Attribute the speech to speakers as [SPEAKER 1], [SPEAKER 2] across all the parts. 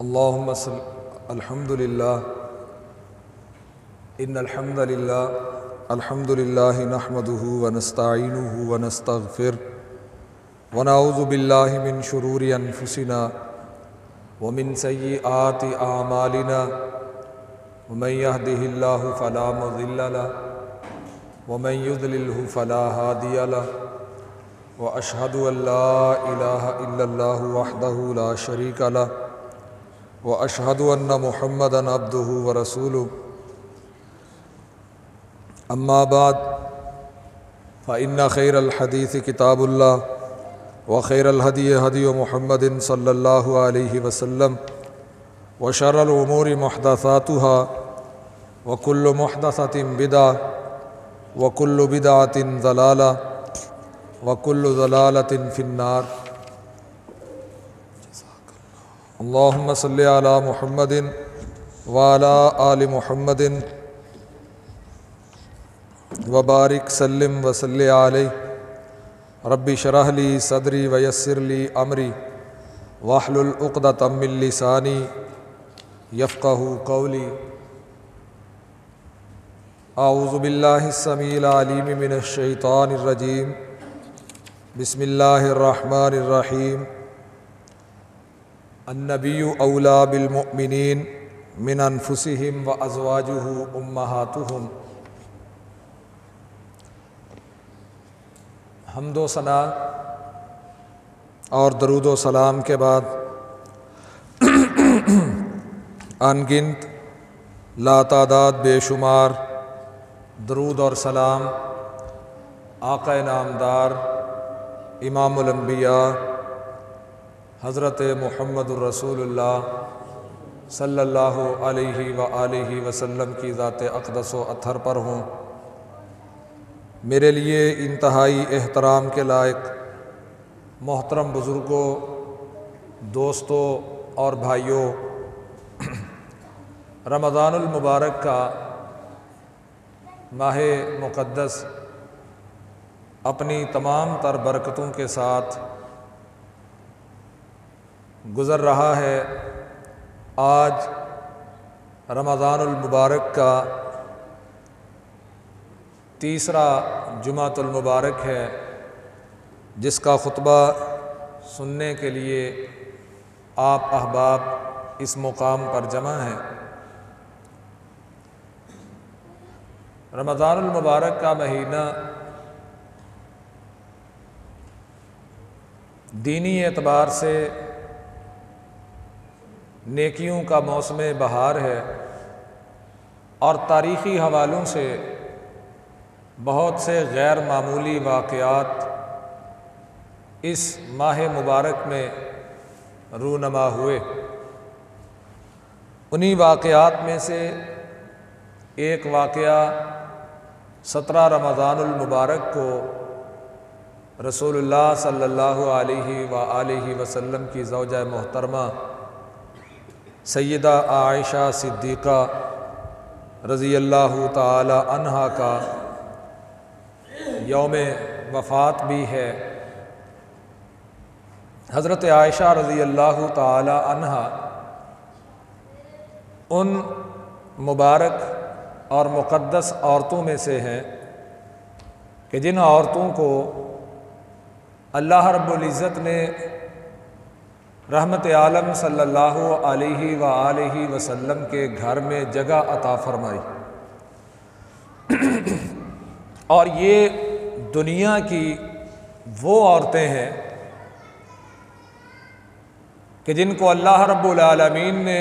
[SPEAKER 1] اللهم صل الحمد لله ان الحمد لله نحمده ونستعينه ونستغفر ونعوذ بالله من شرور انفسنا ومن سيئات اعمالنا ومن يهده الله فلا مضل له ومن يضلله فلا هادي له واشهد ان لا اله الا الله وحده لا شريك له واشهد ان محمدا عبده ورسوله اما بعد فان خير الحديث كتاب الله وخير الهدي هدي محمد صلى الله عليه وسلم وشر الامور محدثاتها وكل محدثة بدعة وكل بدعة ضلالة وكل ضلالة في النار اللهم صل على محمد وعلى آل محمد وبارك سلم وصل عليه رب اشرح لي صدري ويسر لي أمري واحلل عقدة من لساني يفقهوا قولي اعوذ باللہ السمیع العلیم من الشیطان الرجیم بسم اللہ الرحمن الرحیم النبی اولی بالمؤمنین من انفسہم وازواجہ امہاتہم۔ حمد و ثنا اور درود و سلام کے بعد ان گنت لاتعداد بے شمار درود اور سلام آقا نامدار امام الانبیاء حضرت محمد الرسول اللہ صلی اللہ علیہ وآلہ وسلم کی ذات اقدس و اطہر پر ہوں۔ میرے لیے انتہائی احترام کے لائق محترم بزرگوں، دوستوں اور بھائیوں، رمضان المبارک کا ماہ مقدس اپنی تمام تر برکتوں کے ساتھ گزر رہا ہے۔ آج رمضان المبارک کا تیسرا جمعۃ المبارک ہے، جس کا خطبہ سننے کے لیے آپ احباب اس مقام پر جمع ہیں۔ رمضان المبارک کا مہینہ دینی اعتبار سے نیکیوں کا موسم بہار ہے، اور تاریخی حوالوں سے بہت سے غیر معمولی واقعات اس ماہ مبارک میں رونما ہوئے۔ انہی واقعات میں سے ایک واقعہ 17 رمضان المبارک کو رسول اللہ صلی اللہ علیہ وآلہ وسلم کی زوجہ محترمہ سیدہ عائشہ صدیقہ رضی اللہ تعالی عنہا کا یوم وفات بھی ہے۔ حضرت عائشہ رضی اللہ تعالی عنہا ان مبارک اور مقدس عورتوں میں سے ہیں کہ جن عورتوں کو اللہ رب العزت نے رحمت عالم صلی اللہ علیہ وآلہ وسلم کے گھر میں جگہ عطا فرمائی، اور یہ دنیا کی وہ عورتیں ہیں کہ جن کو اللہ رب العالمین نے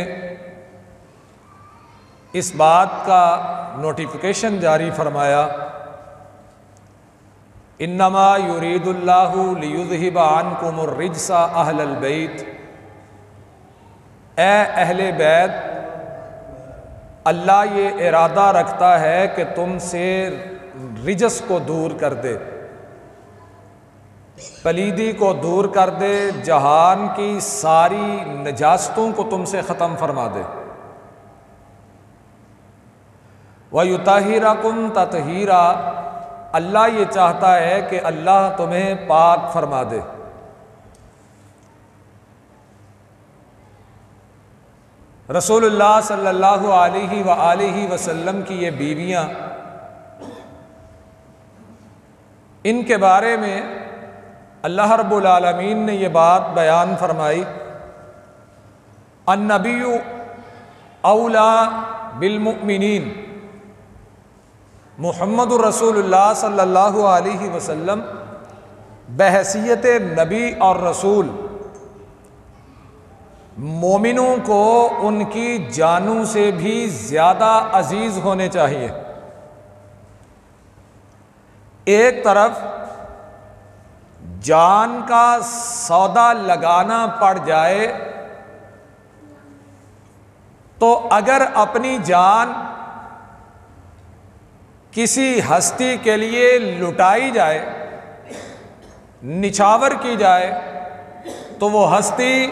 [SPEAKER 1] اس بات کا نوٹیفیکیشن جاری فرمایا، انما یرید اللہ لیذہب عنکم الرجس اہل البیت، اے اہل بیت، اللہ یہ ارادہ رکھتا ہے کہ تم سے رجس کو دور کر دے، پلیدی کو دور کر دے، جہان کی ساری نجاستوں کو تم سے ختم فرما دے، وَيُطَهِّرَكُمْ تَطْهِيرًا، اللہ یہ چاہتا ہے کہ اللہ تمہیں پاک فرما دے۔ رسول اللہ صلی اللہ علیہ وآلہ وسلم کی یہ بیویاں، ان کے بارے میں اللہ رب العالمین نے یہ بات بیان فرمائی، النبی اولا بالمؤمنین، محمد الرسول اللہ صلی اللہ علیہ وسلم بحیثیت نبی اور رسول مومنوں کو ان کی جانوں سے بھی زیادہ عزیز ہونے چاہیے۔ ایک طرف جان کا سودا لگانا پڑ جائے تو اگر اپنی جان کسی ہستی کے لیے لٹائی جائے، نچھاور کی جائے، تو وہ ہستی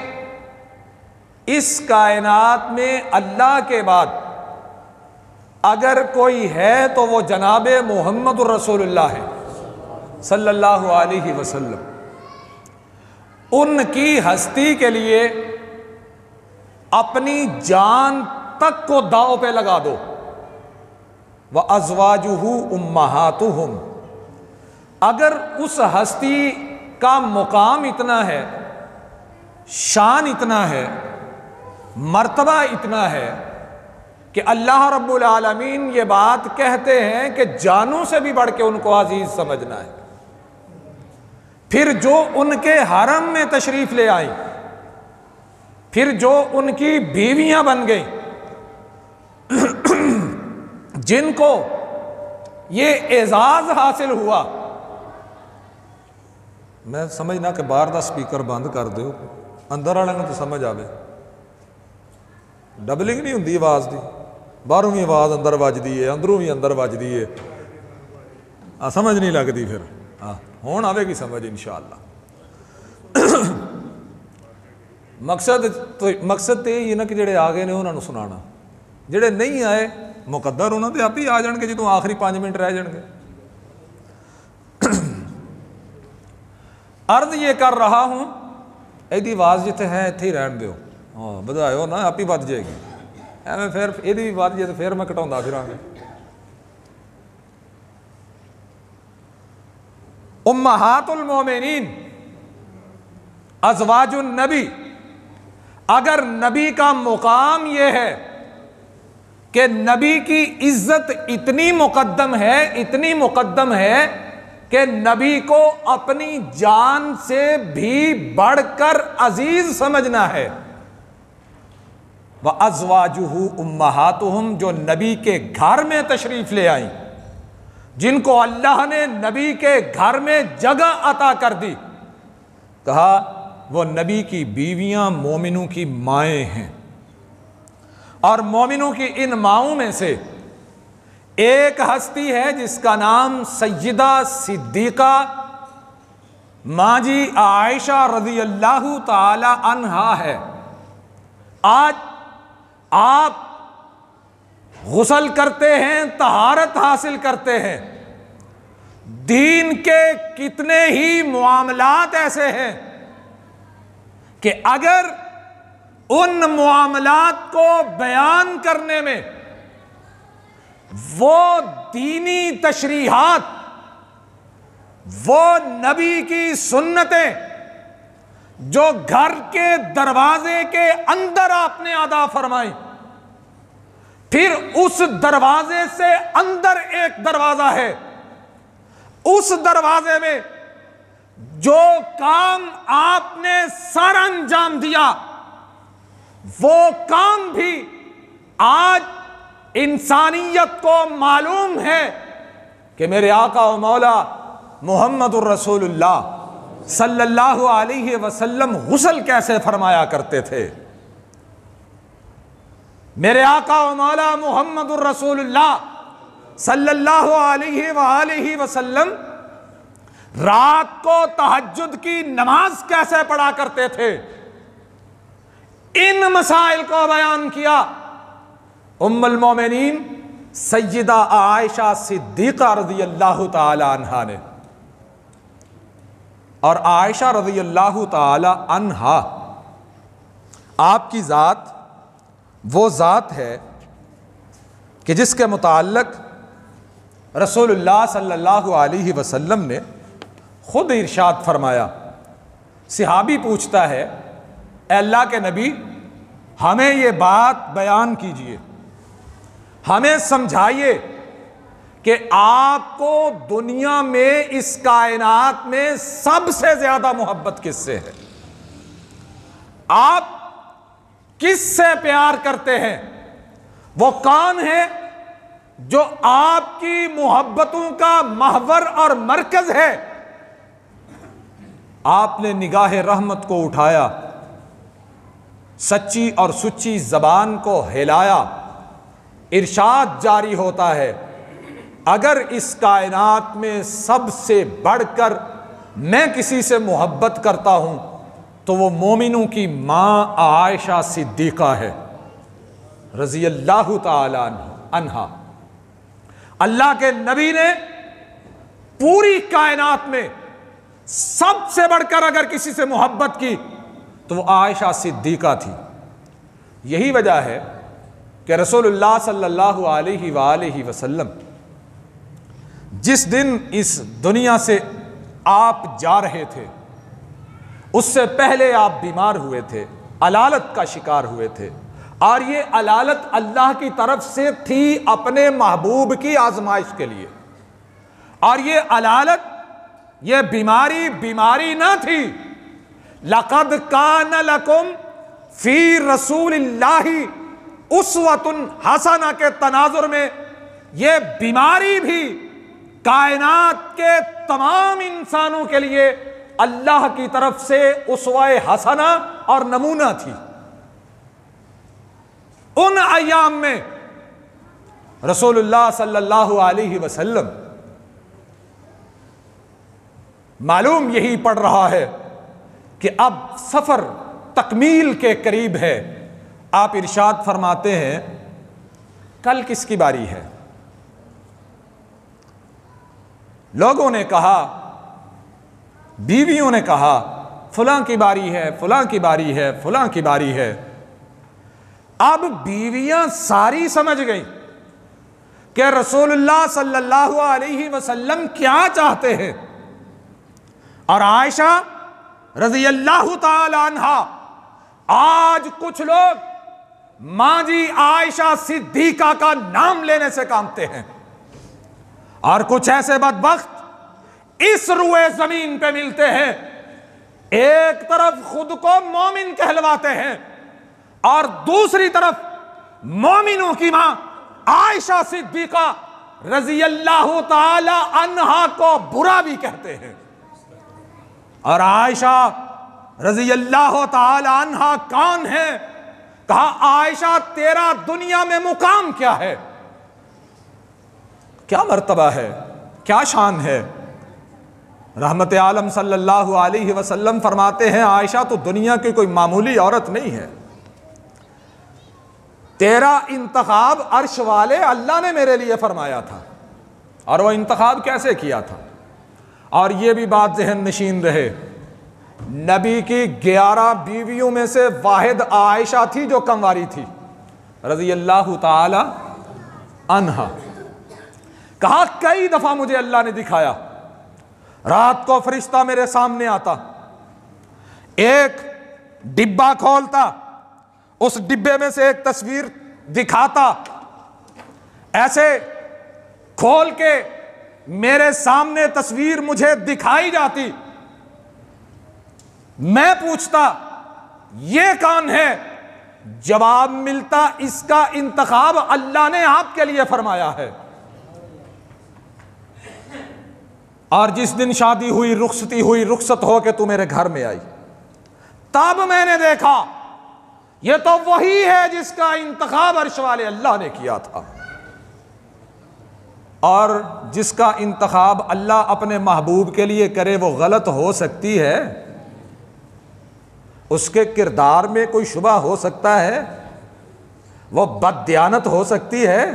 [SPEAKER 1] اس کائنات میں اللہ کے بعد اگر کوئی ہے تو وہ جناب محمد الرسول اللہ ہے صلی اللہ علیہ وسلم۔ ان کی ہستی کے لیے اپنی جان تک کو داؤ پہ لگا دو۔ وَأَزْوَاجُهُ أُمَّهَاتُهُمْ، اگر اس ہستی کا مقام اتنا ہے، شان اتنا ہے، مرتبہ اتنا ہے کہ اللہ رب العالمین یہ بات کہتے ہیں کہ جانوں سے بھی بڑھ کے ان کو عزیز سمجھنا ہے، پھر جو ان کے حرم میں تشریف لے آئیں، پھر جو ان کی بیویاں بن گئیں، جن کو یہ اعزاز حاصل ہوا، میں سمجھنا کہ باہر دا سپیکر بند کر دیو، اندر والے نوں تو سمجھ آوے، ڈبلنگ نہیں ہوندی آواز دی، باہروں بھی آواز اندر وجدی ہے، اندروں بھی اندر وجدی ہے، سمجھ نہیں لگتی، پھر ہون آوے گی سمجھ انشاءاللہ۔ مقصد تو یہ نا کہ جڑے آ گئے نے انہوں نے سنانا، جڑے نہیں آئے مقدر انہوں نے آپ ہی آ جان گے جدوں آخری 5 منٹ رہ جان گے۔ عرض یہ کر رہا ہوں، ایدی آواز جتے ہے اتھے ہی رہن دیو، بدھائیو نا آپ ہی بد جائے گی، ایویں پھر ایدی بھی بد جائے تو پھر میں کٹاؤں پھراں گے۔ امہات المومنین، ازواج النبی، اگر نبی کا مقام یہ ہے کہ نبی کی عزت اتنی مقدم ہے کہ نبی کو اپنی جان سے بھی بڑھ کر عزیز سمجھنا ہے، وَأَزْوَاجُهُ أُمَّهَاتُهُمْ، جو نبی کے گھر میں تشریف لے آئیں، جن کو اللہ نے نبی کے گھر میں جگہ عطا کر دی، کہا وہ نبی کی بیویاں مومنوں کی مائیں ہیں، اور مومنوں کی ان ماؤں میں سے ایک ہستی ہے جس کا نام سیدہ صدیقہ ماں جی عائشہ رضی اللہ تعالی عنہا ہے۔ آج آپ غسل کرتے ہیں، طہارت حاصل کرتے ہیں، دین کے کتنے ہی معاملات ایسے ہیں کہ اگر ان معاملات کو بیان کرنے میں وہ دینی تشریحات، وہ نبی کی سنتیں جو گھر کے دروازے کے اندر آپ نے ادا فرمائی، پھر اس دروازے سے اندر ایک دروازہ ہے، اس دروازے میں جو کام آپ نے سر انجام دیا، وہ کام بھی آج انسانیت کو معلوم ہے کہ میرے آقا و مولا محمد الرسول اللہ صلی اللہ علیہ وسلم غسل کیسے فرمایا کرتے تھے۔ میرے آقا و مولا محمد الرسول اللہ صلی اللہ علیہ وآلہ وسلم رات کو تہجد کی نماز کیسے پڑھا کرتے تھے، ان مسائل کو بیان کیا ام المومنین سیدہ عائشہ صدیقہ رضی اللہ تعالی عنہا نے۔ اور عائشہ رضی اللہ تعالی عنہا، آپ کی ذات وہ ذات ہے کہ جس کے متعلق رسول اللہ صلی اللہ علیہ وسلم نے خود ارشاد فرمایا۔ صحابی پوچھتا ہے، اے اللہ کے نبی، ہمیں یہ بات بیان کیجئے، ہمیں سمجھائیے کہ آپ کو دنیا میں اس کائنات میں سب سے زیادہ محبت کس سے ہے؟ آپ کس سے پیار کرتے ہیں؟ وہ کون ہے جو آپ کی محبتوں کا محور اور مرکز ہے؟ آپ نے نگاہ رحمت کو اٹھایا، سچی اور سچی زبان کو ہلایا، ارشاد جاری ہوتا ہے، اگر اس کائنات میں سب سے بڑھ کر میں کسی سے محبت کرتا ہوں تو وہ مومنوں کی ماں عائشہ صدیقہ ہے رضی اللہ تعالی عنہا۔ اللہ کے نبی نے پوری کائنات میں سب سے بڑھ کر اگر کسی سے محبت کی تو وہ عائشہ صدیقہ تھی۔ یہی وجہ ہے کہ رسول اللہ صلی اللہ علیہ وآلہ وسلم جس دن اس دنیا سے آپ جا رہے تھے، اس سے پہلے آپ بیمار ہوئے تھے، علالت کا شکار ہوئے تھے، اور یہ علالت اللہ کی طرف سے تھی اپنے محبوب کی آزمائش کے لیے۔ اور یہ علالت، یہ بیماری نہ تھی۔ لَقَدْ كَانَ لَكُمْ فِي رَسُولِ اللَّهِ أُسْوَةٌ حَسَنَةٌ کے تناظر میں یہ بیماری بھی کائنات کے تمام انسانوں کے لیے اللہ کی طرف سے اسوہ حسنہ اور نمونہ تھی۔ ان ایام میں رسول اللہ صلی اللہ علیہ وسلم معلوم یہی پڑ رہا ہے کہ اب سفر تکمیل کے قریب ہے۔ آپ ارشاد فرماتے ہیں، کل کس کی باری ہے؟ لوگوں نے کہا، بیویوں نے کہا، فلاں کی باری ہے، فلاں کی باری ہے، فلاں کی باری ہے۔ اب بیویاں ساری سمجھ گئیں کہ رسول اللہ صلی اللہ علیہ وسلم کیا چاہتے ہیں، اور عائشہ رضی اللہ تعالی عنہا، آج کچھ لوگ ماں جی عائشہ صدیقہ کا نام لینے سے کانپتے ہیں، اور کچھ ایسے بدبخت اس روئے زمین پہ ملتے ہیں، ایک طرف خود کو مومن کہلواتے ہیں اور دوسری طرف مومنوں کی ماں عائشہ صدیقہ رضی اللہ تعالی عنہا کو برا بھی کہتے ہیں۔ اور عائشہ رضی اللہ تعالی عنہا کون ہے؟ کہا، عائشہ تیرا دنیا میں مقام کیا ہے، کیا مرتبہ ہے، کیا شان ہے؟ رحمت عالم صلی اللہ علیہ وسلم فرماتے ہیں، عائشہ تو دنیا کی کوئی معمولی عورت نہیں ہے، تیرا انتخاب عرش والے اللہ نے میرے لیے فرمایا تھا۔ اور وہ انتخاب کیسے کیا تھا؟ اور یہ بھی بات ذہن نشین رہے، نبی کی 11 بیویوں میں سے واحد عائشہ تھی جو کنواری تھی رضی اللہ تعالی عنہا۔ کہا، کئی دفعہ مجھے اللہ نے دکھایا، رات کو فرشتہ میرے سامنے آتا، ایک ڈبہ کھولتا، اس ڈبے میں سے ایک تصویر دکھاتا، ایسے کھول کے میرے سامنے تصویر مجھے دکھائی جاتی، میں پوچھتا یہ کون ہے؟ جواب ملتا، اس کا انتخاب اللہ نے آپ کے لیے فرمایا ہے۔ اور جس دن شادی ہوئی، رخصتی ہوئی، رخصت ہو کے تو میرے گھر میں آئی، تب میں نے دیکھا یہ تو وہی ہے جس کا انتخاب عرش والے اللہ نے کیا تھا۔ اور جس کا انتخاب اللہ اپنے محبوب کے لیے کرے وہ غلط ہو سکتی ہے، اس کے کردار میں کوئی شبہ ہو سکتا ہے، وہ بددیانت ہو سکتی ہے۔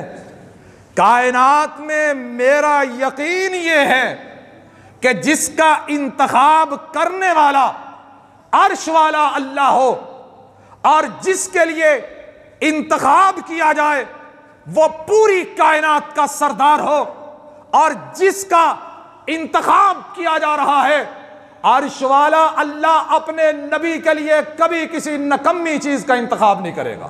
[SPEAKER 1] کائنات میں میرا یقین یہ ہے کہ جس کا انتخاب کرنے والا عرش والا اللہ ہو، اور جس کے لیے انتخاب کیا جائے وہ پوری کائنات کا سردار ہو، اور جس کا انتخاب کیا جا رہا ہے عرش والا اللہ اپنے نبی کے لیے کبھی کسی نکمی چیز کا انتخاب نہیں کرے گا۔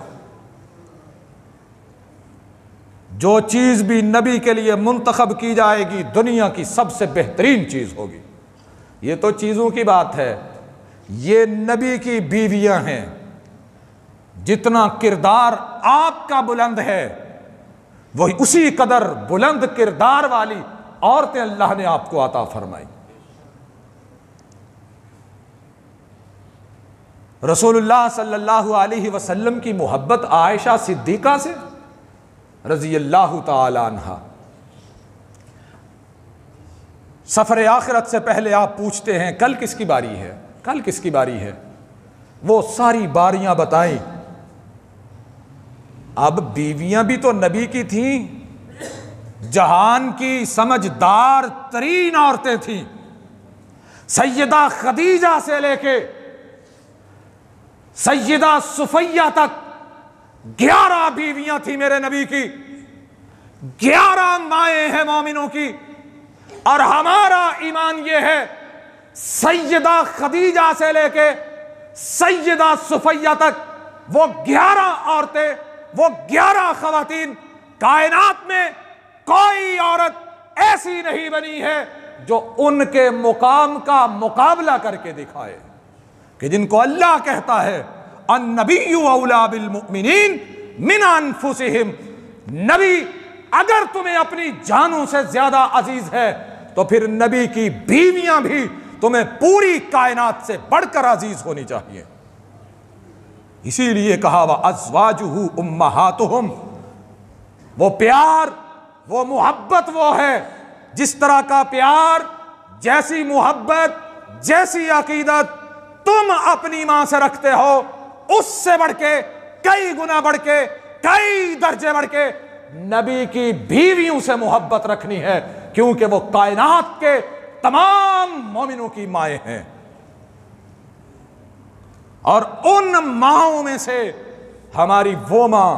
[SPEAKER 1] جو چیز بھی نبی کے لیے منتخب کی جائے گی دنیا کی سب سے بہترین چیز ہوگی۔ یہ تو چیزوں کی بات ہے، یہ نبی کی بیویاں ہیں۔ جتنا کردار آپ کا بلند ہے وہی اسی قدر بلند کردار والی عورتیں اللہ نے آپ کو عطا فرمائی۔ رسول اللہ صلی اللہ علیہ وسلم کی محبت عائشہ صدیقہ سے رضی اللہ تعالی عنہا۔ سفر آخرت سے پہلے آپ پوچھتے ہیں کل کس کی باری ہے، کل کس کی باری ہے؟ وہ ساری باریاں بتائیں۔ اب بیویاں بھی تو نبی کی تھیں، جہان کی سمجھدار ترین عورتیں تھیں۔ سیدہ خدیجہ سے لے کے سیدہ صفیہ تک 11 بیویاں تھیں میرے نبی کی، 11 مائیں ہیں مومنوں کی۔ اور ہمارا ایمان یہ ہے سیدہ خدیجہ سے لے کے سیدہ صفیہ تک وہ 11 عورتیں، وہ 11 خواتین، کائنات میں کوئی عورت ایسی نہیں بنی ہے جو ان کے مقام کا مقابلہ کر کے دکھائے، کہ جن کو اللہ کہتا ہے النبی اولی بالمؤمنین من انفسہم۔ نبی اگر تمہیں اپنی جانوں سے زیادہ عزیز ہے تو پھر نبی کی بیویاں بھی تمہیں پوری کائنات سے بڑھ کر عزیز ہونی چاہیے۔ اسی لیے کہا وَأَزْوَاجُهُ أُمَّهَاتُهُمْ، وہ پیار، وہ محبت وہ ہے جس طرح کا پیار، جیسی محبت، جیسی عقیدت تم اپنی ماں سے رکھتے ہو، اس سے بڑھ کے کئی گنا بڑھ کے کئی درجے بڑھ کے نبی کی بیویوں سے محبت رکھنی ہے، کیونکہ وہ کائنات کے تمام مومنوں کی مائیں ہیں۔ اور ان ماؤں میں سے ہماری وہ ماں،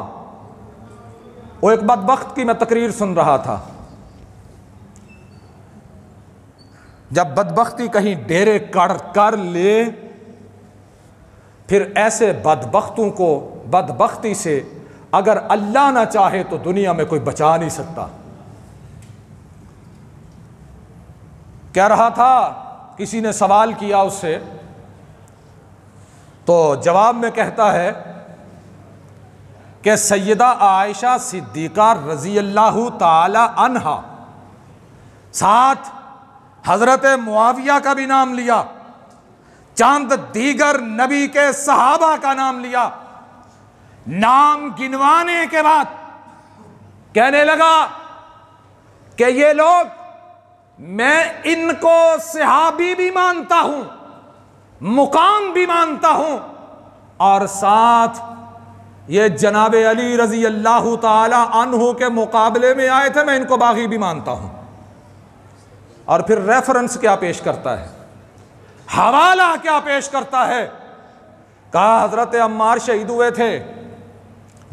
[SPEAKER 1] وہ ایک بدبخت کی میں تقریر سن رہا تھا، جب بدبختی کہیں ڈیرے کر لے پھر ایسے بدبختوں کو بدبختی سے اگر اللہ نہ چاہے تو دنیا میں کوئی بچا نہیں سکتا۔ کہہ رہا تھا، کسی نے سوال کیا اس سے تو جواب میں کہتا ہے کہ سیدہ عائشہ صدیقہ رضی اللہ تعالی عنہا، ساتھ حضرت معاویہ کا بھی نام لیا، چند دیگر نبی کے صحابہ کا نام لیا، نام گنوانے کے بعد کہنے لگا کہ یہ لوگ، میں ان کو صحابی بھی مانتا ہوں، مقام بھی مانتا ہوں، اور ساتھ یہ جناب علی رضی اللہ تعالی عنہ کے مقابلے میں آئے تھے، میں ان کو باغی بھی مانتا ہوں۔ اور پھر ریفرنس کیا پیش کرتا ہے، حوالہ کیا پیش کرتا ہے؟ کہا حضرت عمار شہید ہوئے تھے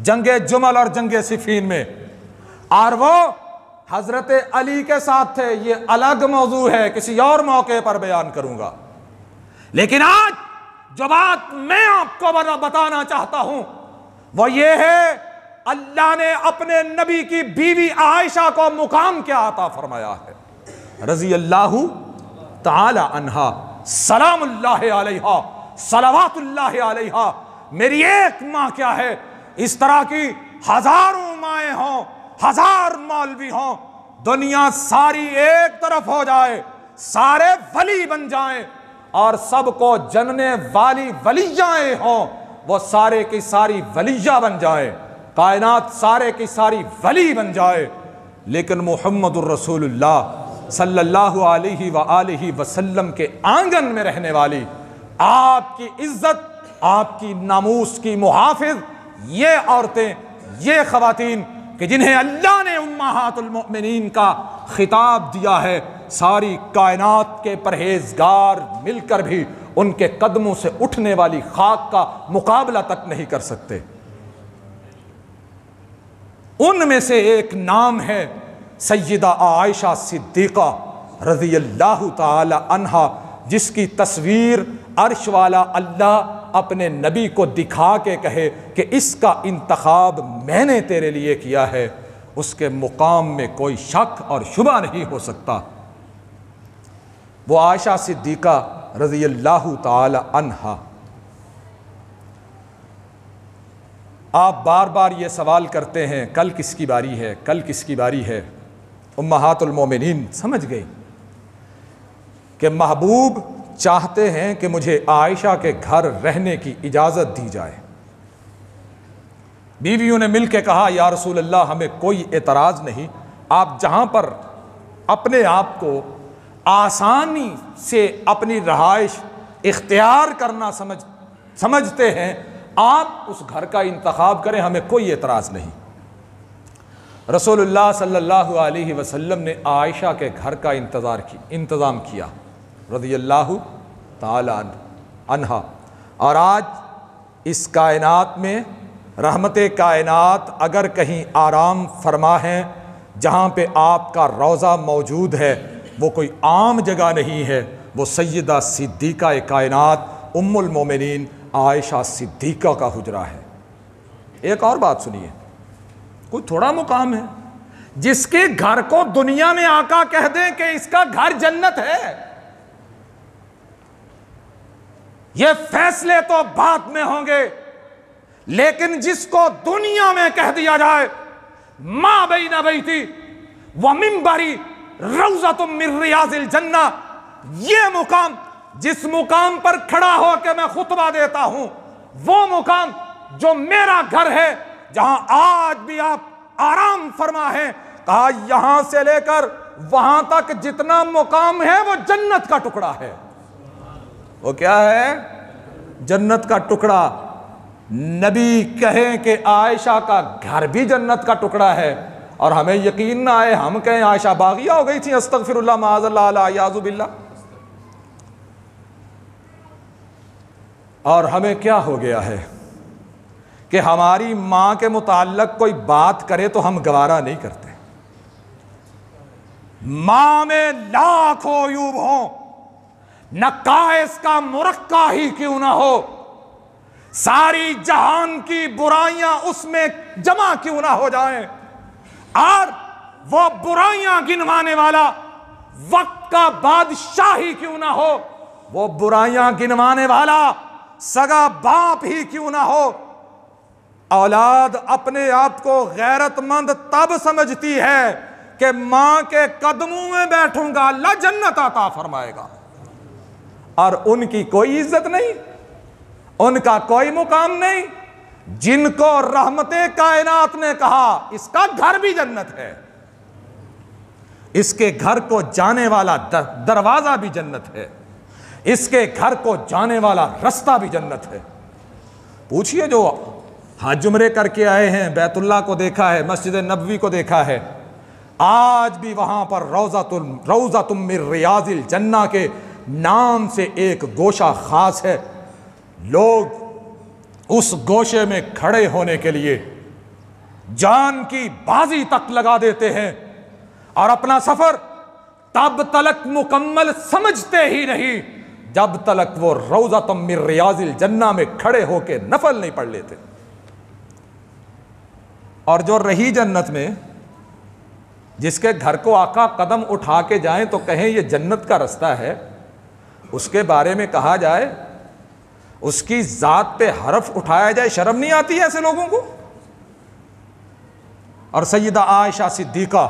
[SPEAKER 1] جنگ جمل اور جنگ صفین میں، اور وہ حضرت علی کے ساتھ تھے۔ یہ الگ موضوع ہے، کسی اور موقع پر بیان کروں گا، لیکن آج جو بات میں آپ کو بتانا چاہتا ہوں وہ یہ ہے، اللہ نے اپنے نبی کی بیوی عائشہ کو مقام کیا عطا فرمایا ہے، رضی اللہ تعالی عنہا، سلام اللہ علیہا، صلوات اللہ علیہا۔ میری ایک ماں کیا ہے، اس طرح کی ہزاروں مائیں ہوں، ہزار مولوی ہوں، دنیا ساری ایک طرف ہو جائے، سارے ولی بن جائیں اور سب کو جننے والی ولیجائیں ہوں، وہ سارے کی ساری ولیجہ بن جائے، کائنات سارے کی ساری ولی بن جائے، لیکن محمد الرسول اللہ صلی اللہ علیہ وآلہ وسلم کے آنگن میں رہنے والی، آپ کی عزت، آپ کی ناموس کی محافظ، یہ عورتیں، یہ خواتین کہ جنہیں اللہ نے امہات المؤمنین کا خطاب دیا ہے، ساری کائنات کے پرہیزگار مل کر بھی ان کے قدموں سے اٹھنے والی خاک کا مقابلہ تک نہیں کر سکتے۔
[SPEAKER 2] ان میں سے ایک نام ہے سیدہ عائشہ صدیقہ رضی اللہ تعالی عنہا، جس کی تصویر عرش والا اللہ اپنے نبی کو دکھا کے کہے کہ اس کا انتخاب میں نے تیرے لیے کیا ہے، اس کے مقام میں کوئی شک اور شبہ نہیں ہو سکتا۔ وہ عائشہ صدیقہ رضی اللہ تعالی عنہا۔ آپ بار بار یہ سوال کرتے ہیں کل کس کی باری ہے، کل کس کی باری ہے۔ امہات المومنین سمجھ گئی کہ محبوب چاہتے ہیں کہ مجھے عائشہ کے گھر رہنے کی اجازت دی جائے۔ بیویوں نے مل کے کہا یا رسول اللہ ہمیں کوئی اعتراض نہیں، آپ جہاں پر اپنے آپ کو آسانی سے اپنی رہائش اختیار کرنا سمجھتے ہیں آپ اس گھر کا انتخاب کریں، ہمیں کوئی اعتراض نہیں۔ رسول اللہ صلی اللہ علیہ وسلم نے عائشہ کے گھر کا انتظام کیا رضی اللہ تعالی عنہا۔ اور آج اس کائنات میں رحمت کائنات اگر کہیں آرام فرما ہے، جہاں پہ آپ کا روضہ موجود ہے وہ کوئی عام جگہ نہیں ہے، وہ سیدہ صدیقہ کائنات ام المومنین عائشہ صدیقہ کا حجرہ ہے۔ ایک اور بات سنیے، کوئی تھوڑا مقام ہے جس کے گھر کو دنیا میں آقا کہہ دیں کہ اس کا گھر جنت ہے، یہ فیصلے تو بعد میں ہوں گے، لیکن جس کو دنیا میں کہہ دیا جائے ما بین بیتی و منبری روضۃ من ریاض الجنہ، یہ مقام جس مقام پر کھڑا ہو کے میں خطبہ دیتا ہوں، وہ مقام جو میرا گھر ہے، جہاں آج بھی آپ آرام فرما ہے، کہا یہاں سے لے کر وہاں تک جتنا مقام ہے وہ جنت کا ٹکڑا ہے۔ وہ کیا ہے؟ جنت کا ٹکڑا۔ نبی کہیں کہ عائشہ کا گھر بھی جنت کا ٹکڑا ہے، اور ہمیں یقین نہ آئے، ہم کہیں عائشہ باغیہ ہو گئی تھی، استغفر اللہ معاذ اللہ الیاذ باللہ۔ اور ہمیں کیا ہو گیا ہے کہ ہماری ماں کے متعلق کوئی بات کرے تو ہم گوارا نہیں کرتے۔ ماں میں لاکھوں عیوب ہوں، نقائص کا مرقع ہی کیوں نہ ہو، ساری جہان کی برائیاں اس میں جمع کیوں نہ ہو جائیں، اور وہ برائیاں گنوانے والا وقت کا بادشاہ ہی کیوں نہ ہو، وہ برائیاں گنوانے والا سگا باپ ہی کیوں نہ ہو، اولاد اپنے آپ کو غیرت مند تب سمجھتی ہے کہ ماں کے قدموں میں بیٹھوں گا اللہ جنت عطا فرمائے گا، اور ان کی کوئی عزت نہیں، ان کا کوئی مقام نہیں، جن کو رحمت کائنات نے کہا اس کا گھر بھی جنت ہے، اس کے گھر کو جانے والا دروازہ بھی جنت ہے، اس کے گھر کو جانے والا رستہ بھی جنت ہے۔ پوچھئے جو حج عمرے کر کے آئے ہیں، بیت اللہ کو دیکھا ہے، مسجد نبوی کو دیکھا ہے، آج بھی وہاں پر روضۃ من ریاض الجنہ کے نام سے ایک گوشہ خاص ہے، لوگ اس گوشے میں کھڑے ہونے کے لیے جان کی بازی تک لگا دیتے ہیں، اور اپنا سفر تب تلک مکمل سمجھتے ہی نہیں جب تلک وہ روضۃ من ریاض الجنہ میں کھڑے ہو کے نفل نہیں پڑھ لیتے۔ اور جو رہی جنت میں، جس کے گھر کو آقا قدم اٹھا کے جائیں تو کہیں یہ جنت کا رستہ ہے، اس کے بارے میں کہا جائے، اس کی ذات پہ حرف اٹھایا جائے، شرم نہیں آتی ایسے لوگوں کو؟ اور سیدہ عائشہ صدیقہ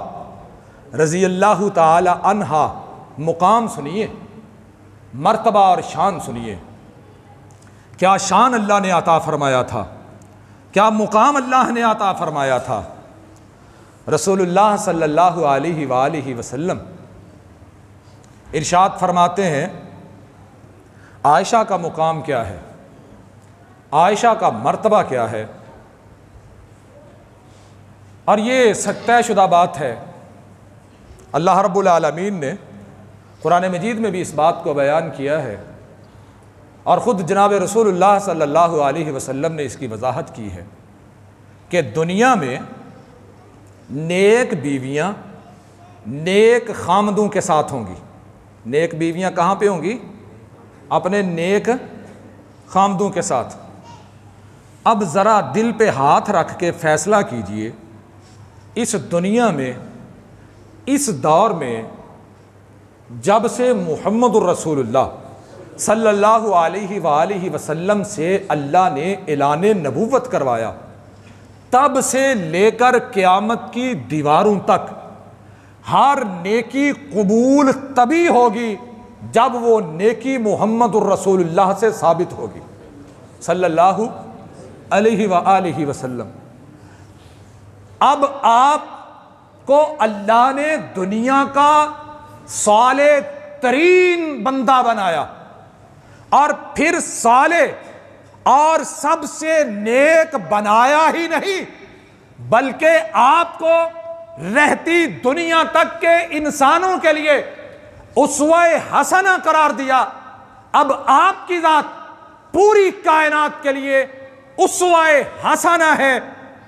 [SPEAKER 2] رضی اللہ تعالی عنہا، مقام سنیے، مرتبہ اور شان سنیے، کیا شان اللہ نے عطا فرمایا تھا، کیا مقام اللہ نے عطا فرمایا تھا۔ رسول اللہ صلی اللہ علیہ وآلہ وسلم ارشاد فرماتے ہیں عائشہ کا مقام کیا ہے، عائشہ کا مرتبہ کیا ہے، اور یہ طے شدہ بات ہے، اللہ رب العالمین نے قرآن مجید میں بھی اس بات کو بیان کیا ہے، اور خود جناب رسول اللہ صلی اللہ علیہ وسلم نے اس کی وضاحت کی ہے کہ دنیا میں
[SPEAKER 1] نیک بیویاں نیک خامدوں کے ساتھ ہوں گی۔ نیک بیویاں کہاں پہ ہوں گی؟ اپنے نیک خامدوں کے ساتھ۔ اب ذرا دل پہ ہاتھ رکھ کے فیصلہ کیجئے، اس دنیا میں، اس دور میں، جب سے محمد الرسول اللہ صلی اللہ علیہ وآلہ وسلم سے اللہ نے اعلان نبوت کروایا، تب سے لے کر قیامت کی دیواروں تک ہر نیکی قبول تبھی ہوگی جب وہ نیکی محمد الرسول اللہ سے ثابت ہوگی صلی اللہ علیہ وآلہ وسلم۔ اب آپ کو اللہ نے دنیا کا صالح ترین بندہ بنایا، اور پھر صالح اور سب سے نیک بنایا ہی نہیں، بلکہ آپ کو رہتی دنیا تک کے انسانوں کے لیے اسوہ حسنہ قرار دیا۔ اب آپ کی ذات پوری کائنات کے لیے اسوہ حسنہ ہے،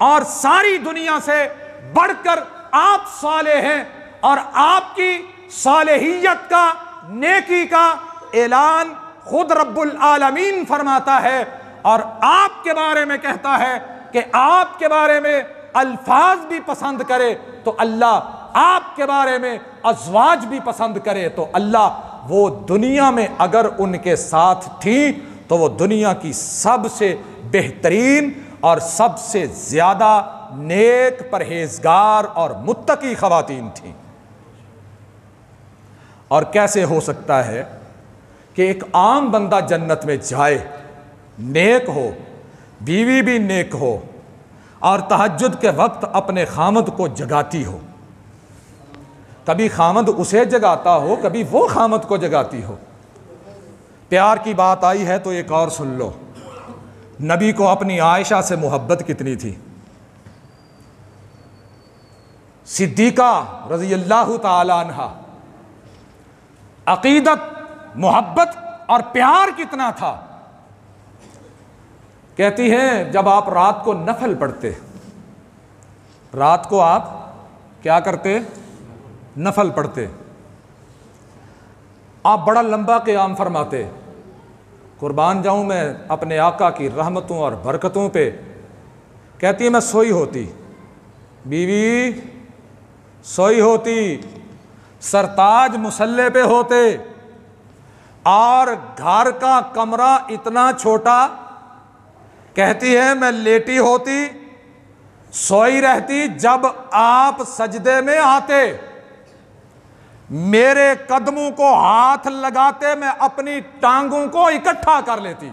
[SPEAKER 1] اور ساری دنیا سے بڑھ کر آپ صالح ہیں، اور آپ کی صالحیت کا، نیکی کا اعلان خود رب العالمین فرماتا ہے، اور آپ کے بارے میں کہتا ہے کہ آپ کے بارے میں الفاظ بھی پسند کرے تو اللہ، آپ کے بارے میں ازواج بھی پسند کرے تو اللہ، وہ دنیا میں اگر ان کے ساتھ تھیں تو وہ دنیا کی سب سے بہترین اور سب سے زیادہ نیک، پرہیزگار اور متقی خواتین تھیں۔ اور کیسے ہو سکتا ہے کہ ایک عام بندہ جنت میں جائے، نیک ہو، بیوی بھی نیک ہو، اور تہجد کے وقت اپنے خامد کو جگاتی ہو، کبھی خامد اسے جگاتا ہو، کبھی وہ خامد کو جگاتی ہو۔ پیار کی بات آئی ہے تو ایک اور سن لو، نبی کو اپنی عائشہ سے محبت کتنی تھی۔ صدیقہ رضی اللہ تعالی عنہ، عقیدت، محبت اور پیار کتنا تھا۔ کہتی ہیں جب آپ رات کو نفل پڑھتے، رات کو آپ کیا کرتے؟ نفل پڑھتے، آپ بڑا لمبا قیام فرماتے۔ قربان جاؤں میں اپنے آقا کی رحمتوں اور برکتوں پہ۔ کہتی ہے میں سوئی ہوتی، بیوی سوئی ہوتی، سرتاج مصلے پہ ہوتے، اور گھر کا کمرہ اتنا چھوٹا، کہتی ہے میں لیٹی ہوتی، سوئی رہتی، جب آپ سجدے میں آتے میرے قدموں کو ہاتھ لگاتے، میں اپنی ٹانگوں کو اکٹھا کر لیتی،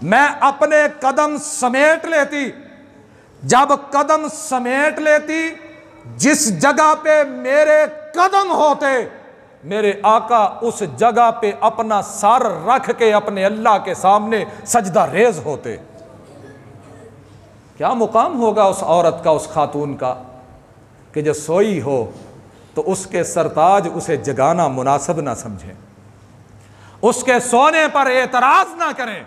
[SPEAKER 1] میں اپنے قدم سمیٹ لیتی، جب قدم سمیٹ لیتی، جس جگہ پہ میرے قدم ہوتے میرے آقا اس جگہ پہ اپنا سر رکھ کے اپنے اللہ کے سامنے سجدہ ریز ہوتے۔ کیا مقام ہوگا اس عورت کا، اس خاتون کا، کہ جو سوئی ہو تو اس کے سرتاج اسے جگانا مناسب نہ سمجھیں، اس کے سونے پر اعتراض نہ کریں،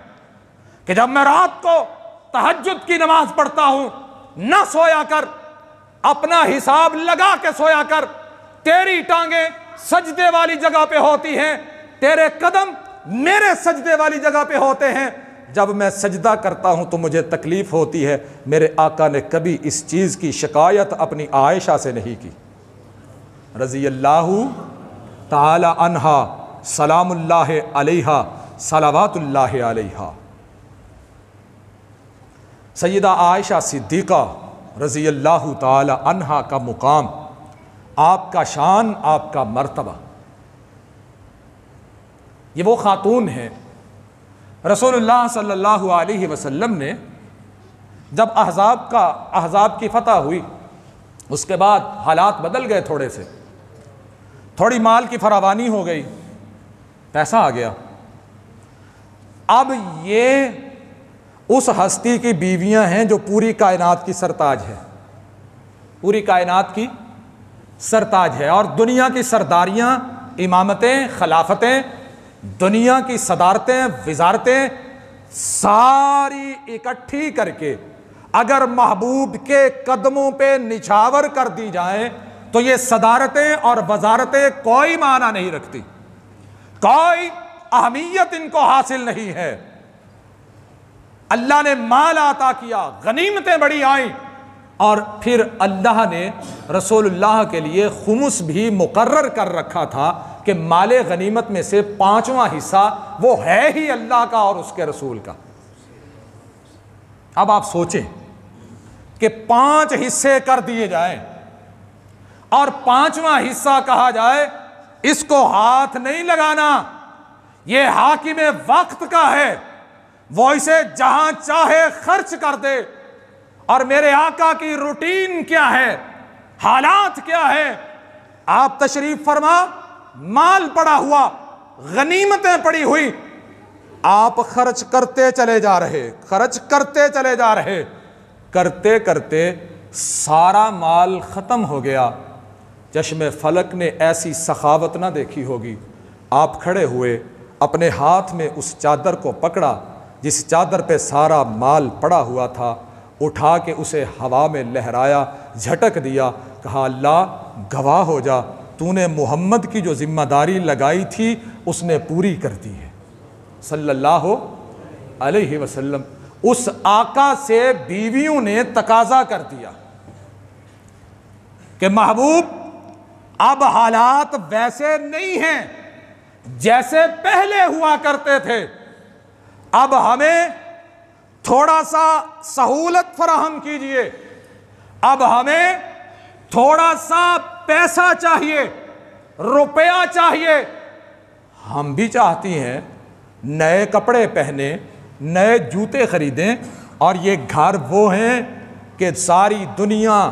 [SPEAKER 1] کہ جب میں رات کو تہجد کی نماز پڑھتا ہوں نہ سویا کر، اپنا حساب لگا کے سویا کر، تیری ٹانگیں سجدے والی جگہ پہ ہوتی ہیں، تیرے قدم میرے سجدے والی جگہ پہ ہوتے ہیں، جب میں سجدہ کرتا ہوں تو مجھے تکلیف ہوتی ہے۔ میرے آقا نے کبھی اس چیز کی شکایت اپنی عائشہ سے نہیں کی رضی اللہ تعالی عنہا، سلام اللہ علیہا، صلوات اللہ علیہا۔ سیدہ عائشہ صدیقہ رضی اللہ تعالی عنہا کا مقام، آپ کا شان، آپ کا مرتبہ، یہ وہ خاتون ہیں۔ رسول اللہ صلی اللہ علیہ وسلم نے جب احزاب کی فتح ہوئی، اس کے بعد حالات بدل گئے، تھوڑے سے تھوڑی مال کی فراوانی ہو گئی، پیسہ آ گیا۔ اب یہ اس ہستی کی بیویاں ہیں جو پوری کائنات کی سرتاج ہے، پوری کائنات کی سرتاج ہے، اور دنیا کی سرداریاں، امامتیں، خلافتیں، دنیا کی صدارتیں، وزارتیں ساری اکٹھی کر کے
[SPEAKER 2] اگر محبوب کے قدموں پہ نچھاور کر دی جائیں تو یہ صدارتیں اور وزارتیں کوئی معنی نہیں رکھتی، کوئی اہمیت ان کو حاصل نہیں ہے۔ اللہ نے مال عطا کیا، غنیمتیں بڑی آئیں، اور پھر اللہ نے رسول اللہ کے لیے خمس بھی مقرر کر رکھا تھا کہ مال غنیمت میں سے 5واں حصہ وہ ہے ہی اللہ کا اور اس کے رسول کا۔ اب آپ سوچیں کہ 5 حصے کر دیے جائیں اور 5واں حصہ کہا جائے اس کو ہاتھ نہیں لگانا، یہ حاکم وقت کا ہے، وہ اسے جہاں چاہے خرچ کر دے۔ اور میرے آقا کی روٹین کیا ہے، حالات کیا ہے؟ آپ تشریف فرما، مال پڑا ہوا، غنیمتیں پڑی ہوئی، آپ خرچ کرتے چلے جا رہے، خرچ کرتے چلے جا رہے، کرتے کرتے سارا مال ختم ہو گیا۔ چشم فلک نے ایسی سخاوت نہ دیکھی ہوگی، آپ کھڑے ہوئے، اپنے ہاتھ میں اس چادر کو پکڑا جس چادر پہ سارا مال پڑا ہوا تھا، اٹھا کے اسے ہوا میں لہرایا، جھٹک دیا، کہا اللہ گواہ ہو جا، تو نے محمد کی جو ذمہ داری لگائی تھی اس نے پوری کر دی ہے صلی اللہ علیہ وسلم۔ اس آقا سے بیویوں نے تقاضا کر دیا کہ محبوب اب حالات ویسے نہیں ہیں جیسے پہلے ہوا کرتے تھے، اب ہمیں تھوڑا سا سہولت فراہم کیجئے، اب ہمیں تھوڑا سا پیسہ چاہیے، روپیہ چاہیے۔ ہم بھی چاہتی ہیں نئے کپڑے پہنے، نئے جوتے خریدیں، اور یہ گھر وہ ہیں کہ ساری دنیا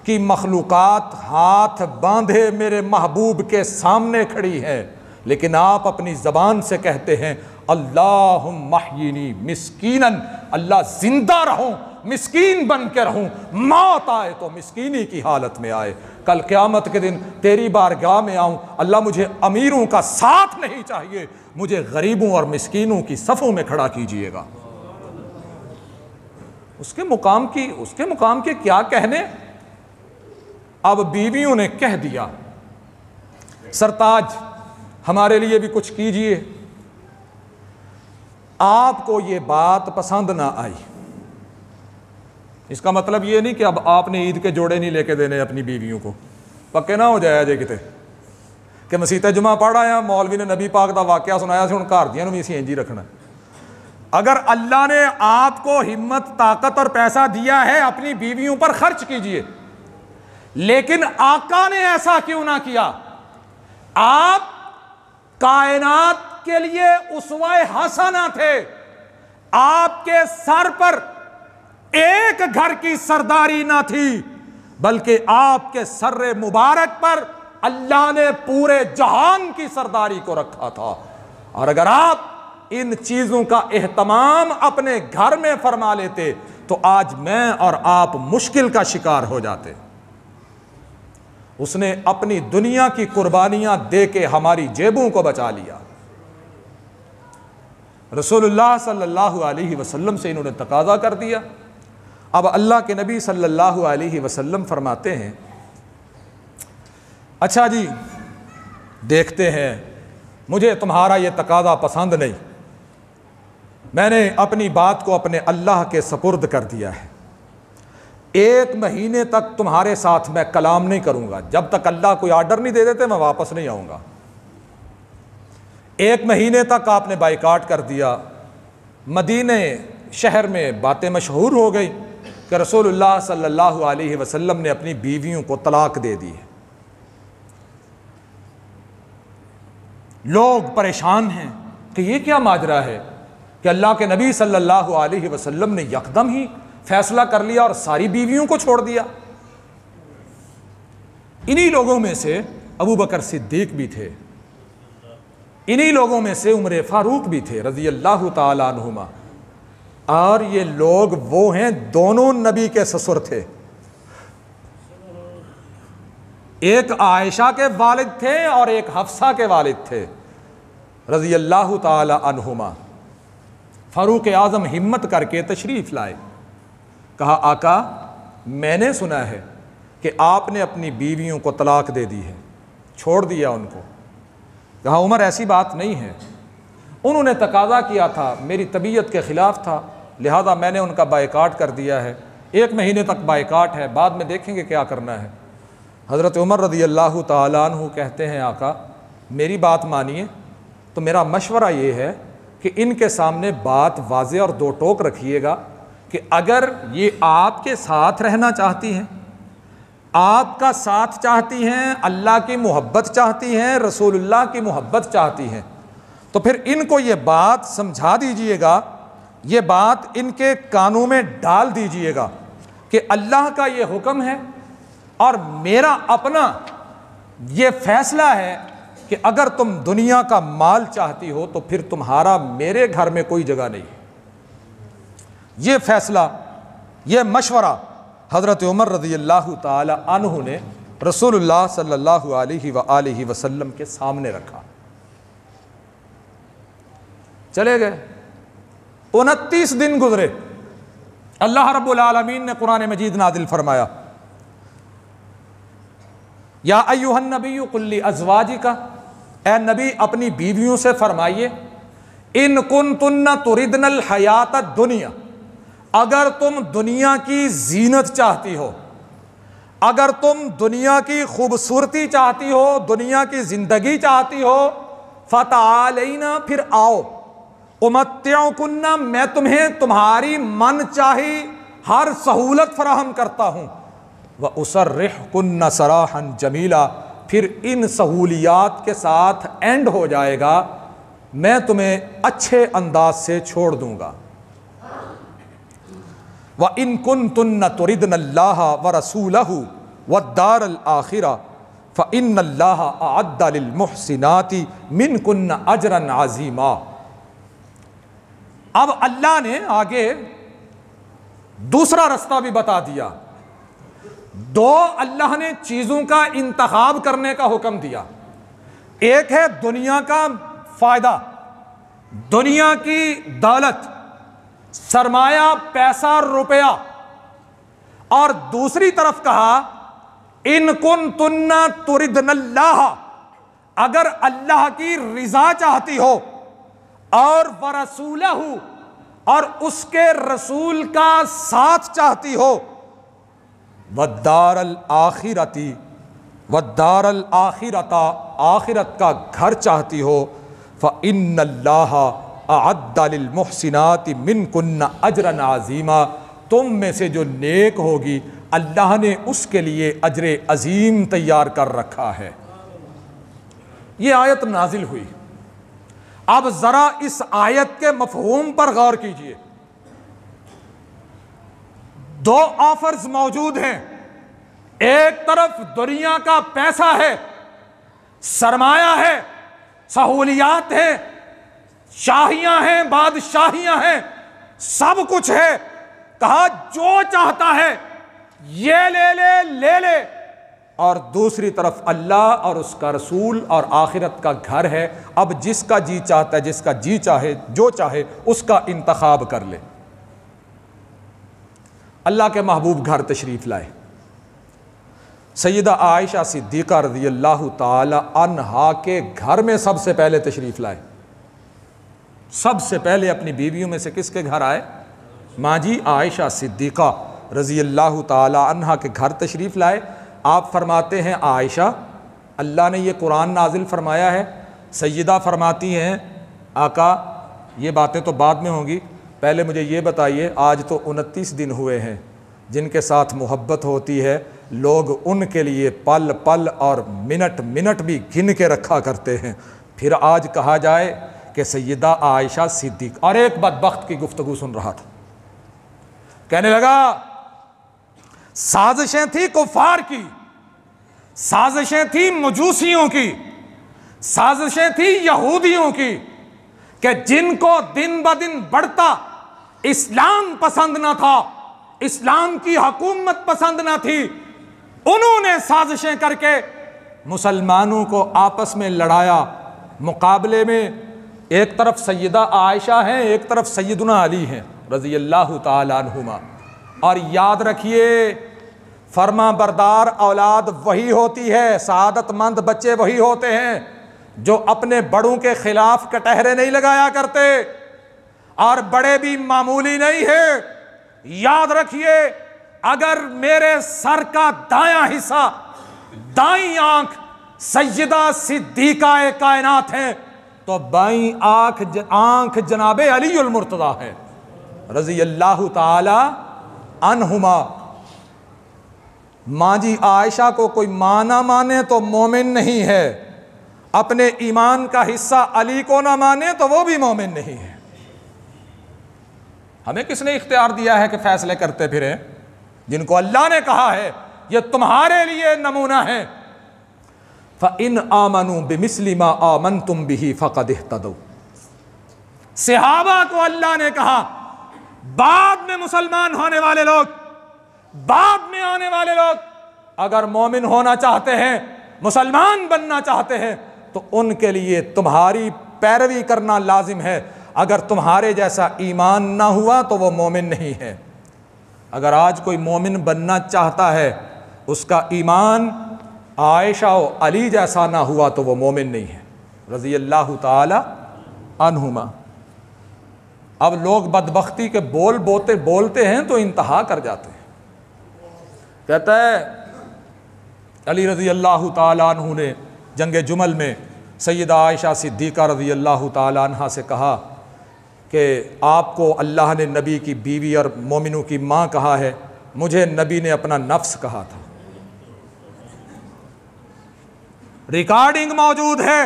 [SPEAKER 2] کی مخلوقات ہاتھ باندھے میرے محبوب کے سامنے کھڑی ہے، لیکن آپ اپنی زبان سے کہتے ہیں اللہم احیینی مسکیناً، اللہ زندہ رہوں، مسکین بن کے رہوں، موت آئے تو مسکینی کی حالت میں آئے، کل قیامت کے دن تیری بارگاہ میں آؤں، اللہ مجھے امیروں کا ساتھ نہیں چاہیے، مجھے غریبوں اور مسکینوں کی صفوں میں کھڑا کیجئے گا۔ اس کے مقام کے کیا کہنے؟ اب بیویوں نے کہہ دیا سرتاج ہمارے لیے بھی کچھ کیجئے۔ آپ کو یہ بات پسند نہ آئی، اس کا مطلب یہ نہیں کہ اب آپ نے عید کے جوڑے نہیں لے کے دینے اپنی بیویوں کو، پکے نہ ہو جائے جے کتے کہ مسیطے جمعہ پڑھا یا مولوی نے نبی پاک دا واقعہ سنایا سے ان گھر دیاں نوں بھی اسی انجی رکھنا۔ اگر اللہ نے آپ کو ہمت، طاقت اور پیسہ دیا ہے اپنی بیویوں پر خرچ کیجئے، لیکن آقا نے ایسا کیوں نہ کیا؟ آپ کائنات کے لیے اسوہ حسنہ تھے، آپ کے سر پر ایک گھر کی سرداری نہ تھی، بلکہ آپ کے سر مبارک پر اللہ نے پورے جہان کی سرداری کو رکھا تھا۔ اور اگر آپ ان چیزوں کا اہتمام اپنے گھر میں فرما لیتے تو آج میں اور آپ مشکل کا شکار ہو جاتے۔ اس نے اپنی دنیا کی قربانیاں دے کے ہماری جیبوں کو بچا لیا۔ رسول اللہ صلی اللہ علیہ وسلم سے انہوں نے تقاضا کر دیا۔ اب اللہ کے نبی صلی اللہ علیہ وسلم فرماتے ہیں اچھا جی دیکھتے ہیں، مجھے تمہارا یہ تقاضا پسند نہیں، میں نے اپنی بات کو اپنے اللہ کے سپرد کر دیا ہے، 1 مہینے تک تمہارے ساتھ میں کلام نہیں کروں گا، جب تک اللہ کوئی آرڈر نہیں دے دیتے میں واپس نہیں آؤں گا۔ 1 مہینے تک آپ نے بائیکاٹ کر دیا۔ مدینہ شہر میں باتیں مشہور ہو گئی کہ رسول اللہ صلی اللہ علیہ وسلم نے اپنی بیویوں کو طلاق دے دی ہے۔ لوگ پریشان ہیں کہ یہ کیا ماجرا ہے کہ اللہ کے نبی صلی اللہ علیہ وسلم نے یکدم ہی فیصلہ کر لیا اور ساری بیویوں کو چھوڑ دیا۔ انہی لوگوں میں سے ابو بکر صدیق بھی تھے، انہی لوگوں میں سے عمر فاروق بھی تھے رضی اللہ تعالی عنہما، اور یہ لوگ وہ ہیں دونوں نبی کے سسر تھے، ایک عائشہ کے والد تھے اور ایک حفصہ کے والد تھے رضی اللہ تعالی عنہما۔ فاروق اعظم ہمت کر کے تشریف لائے،
[SPEAKER 1] کہا آقا میں نے سنا ہے کہ آپ نے اپنی بیویوں کو طلاق دے دی ہے، چھوڑ دیا ان کو۔ کہا عمر ایسی بات نہیں ہے، انہوں نے تقاضا کیا تھا، میری طبیعت کے خلاف تھا، لہذا میں نے ان کا بائیکاٹ کر دیا ہے، 1 مہینے تک بائیکاٹ ہے، بعد میں دیکھیں گے کیا کرنا ہے۔ حضرت عمر رضی اللہ تعالیٰ عنہ کہتے ہیں آقا میری بات مانیے، تو میرا مشورہ یہ ہے کہ ان کے سامنے بات واضح اور دو ٹوک رکھیے گا کہ اگر یہ آپ کے ساتھ رہنا چاہتی ہیں، آپ کا ساتھ چاہتی ہیں، اللہ کی محبت چاہتی ہیں، رسول اللہ کی محبت چاہتی ہیں، تو پھر ان کو یہ بات سمجھا دیجئے گا، یہ بات ان کے کانوں میں ڈال دیجئے گا کہ اللہ کا یہ حکم ہے اور میرا اپنا یہ فیصلہ ہے کہ اگر تم دنیا کا مال چاہتی ہو تو پھر تمہارا میرے گھر میں کوئی جگہ نہیں۔ یہ فیصلہ، یہ مشورہ حضرت عمر رضی اللہ تعالی عنہ نے رسول اللہ صلی اللہ علیہ وآلہ وسلم کے سامنے رکھا۔ چلے گئے، 29 دن گزرے، اللہ رب العالمین نے قرآن مجید نازل فرمایا، یا ایھا النبی قل لازواجک، اے نبی اپنی بیویوں سے فرمائیے، ان کنتن تردن الحیات الدنیا، اگر تم دنیا کی زینت چاہتی ہو، اگر تم دنیا کی خوبصورتی چاہتی ہو، دنیا کی زندگی چاہتی ہو، فتعالینا، پھر آؤ، امتعکن، میں تمہیں تمہاری من چاہی ہر سہولت فراہم کرتا ہوں، وَأُسَرِّحْكُنَّ سَرَاحًا جَمِيلًا، پھر ان سہولیات کے ساتھ اینڈ ہو جائے گا، میں تمہیں اچھے انداز سے چھوڑ دوں گا۔ وَإِن كُنتُنَّ تُرِدْنَ اللَّهَ وَرَسُولَهُ وَالدَّارَ الْآخِرَةَ فَإِنَّ اللَّهَ أَعَدَّ لِلْمُحْسِنَاتِ مِنْكُنَّ أَجْرًا عَظِيمًا۔ اب اللہ نے آگے دوسرا رستہ بھی بتا دیا، دو اللہ نے چیزوں کا انتخاب کرنے کا حکم دیا، ایک ہے دنیا کا فائدہ، دنیا کی دولت، سرمایہ، پیسہ، روپیہ، اور دوسری طرف کہا ان کنتن تردن اللہ، اگر اللہ کی رضا چاہتی ہو اور ورسولہ، اور اس کے رسول کا ساتھ چاہتی ہو، والدار الآخرتی، والدار الآخرۃ، آخرت کا گھر چاہتی ہو، فإن اللہ اعد للمحسنات منکن اجرا عظیما، تم میں سے جو نیک ہوگی اللہ نے اس کے لیے اجر عظیم تیار کر رکھا ہے۔ یہ آیت نازل ہوئی۔ اب ذرا اس آیت کے مفہوم پر غور کیجئے، دو آفرز موجود ہیں، ایک طرف دنیا کا پیسہ ہے، سرمایہ ہے، سہولیات ہیں، شاہیاں ہیں، بادشاہیاں ہیں، سب کچھ ہے، کہا جو چاہتا ہے یہ لے لے، اور دوسری طرف اللہ اور اس کا رسول اور آخرت کا گھر ہے، اب جس کا جی چاہتا ہے، جس کا جی چاہے، جو چاہے اس کا انتخاب کر لے۔ اللہ کے محبوب گھر تشریف لائے، سیدہ عائشہ صدیقہ رضی اللہ تعالی عنہا کے گھر میں سب سے پہلے تشریف لائے۔ سب سے پہلے اپنی بیویوں میں سے کس کے گھر آئے؟ ماں جی عائشہ صدیقہ رضی اللہ تعالی عنہا کے گھر تشریف لائے۔ آپ فرماتے ہیں عائشہ، اللہ نے یہ قرآن نازل فرمایا ہے، سیدہ فرماتی ہیں آقا یہ باتیں تو بعد میں ہوں گی، پہلے مجھے یہ بتائیے، آج تو 29 دن ہوئے ہیں جن کے ساتھ محبت ہوتی ہے، لوگ ان کے لیے پل پل اور منٹ منٹ بھی گن کے رکھا کرتے ہیں، پھر آج کہا جائے کہ سیدہ عائشہ صدیق۔ اور ایک بدبخت کی گفتگو سن رہا تھا، کہنے لگا سازشیں تھی کفار کی، سازشیں تھی مجوسیوں کی، سازشیں تھی یہودیوں کی، کہ جن کو دن بدن بڑھتا اسلام پسند نہ تھا، اسلام کی حکومت پسند نہ تھی، انہوں نے سازشیں کر کے مسلمانوں کو آپس میں لڑایا۔ مقابلے میں ایک طرف سیدہ عائشہ ہیں، ایک طرف سیدنا علی ہیں رضی اللہ تعالی عنہما،
[SPEAKER 2] اور یاد رکھیے فرما بردار اولاد وہی ہوتی ہے، سعادت مند بچے وہی ہوتے ہیں جو اپنے بڑوں کے خلاف کٹہرے نہیں لگایا کرتے، اور بڑے بھی معمولی نہیں ہے۔ یاد رکھیے اگر میرے سر کا دایاں حصہ، دائیں آنکھ سیدہ صدیقہ کائنات ہے تو بائیں آنکھ جناب علی المرتضیٰ ہے رضی اللہ تعالی عنہما۔ ماں جی عائشہ کو کوئی ماں نہ مانے تو مومن نہیں ہے، اپنے ایمان کا حصہ علی کو نہ مانے تو وہ بھی مومن نہیں ہے۔ ہمیں کس نے اختیار دیا ہے کہ فیصلے کرتے پھریں؟ جن کو اللہ نے کہا ہے یہ تمہارے لیے نمونہ ہے۔ فَإِنْ آمَنُوا بِمِثْلِ مَا آمَنْتُمْ بِهِ فَقَدِ اهْتَدَوْا۔ صحابہ کو اللہ نے کہا بعد میں مسلمان ہونے والے لوگ، بعد میں آنے والے لوگ اگر مومن ہونا چاہتے ہیں، مسلمان بننا چاہتے ہیں تو ان کے لیے تمہاری پیروی کرنا لازم ہے۔ اگر تمہارے جیسا ایمان نہ ہوا تو وہ مومن نہیں ہے۔ اگر آج کوئی مومن بننا چاہتا ہے، اس کا ایمان عائشہ و علی جیسا نہ ہوا تو وہ مومن نہیں ہے رضی اللہ تعالی عنہما۔ اب لوگ بدبختی کے بولتے ہیں تو انتہا کر جاتے ہیں۔ کہتا ہے علی رضی اللہ تعالی عنہ نے جنگ جمل میں سیدہ عائشہ صدیقہ رضی اللہ تعالی عنہ سے کہا کہ آپ کو اللہ نے نبی کی بیوی اور مومنوں کی ماں کہا ہے، مجھے نبی نے اپنا نفس کہا تھا۔ ریکارڈنگ موجود ہے،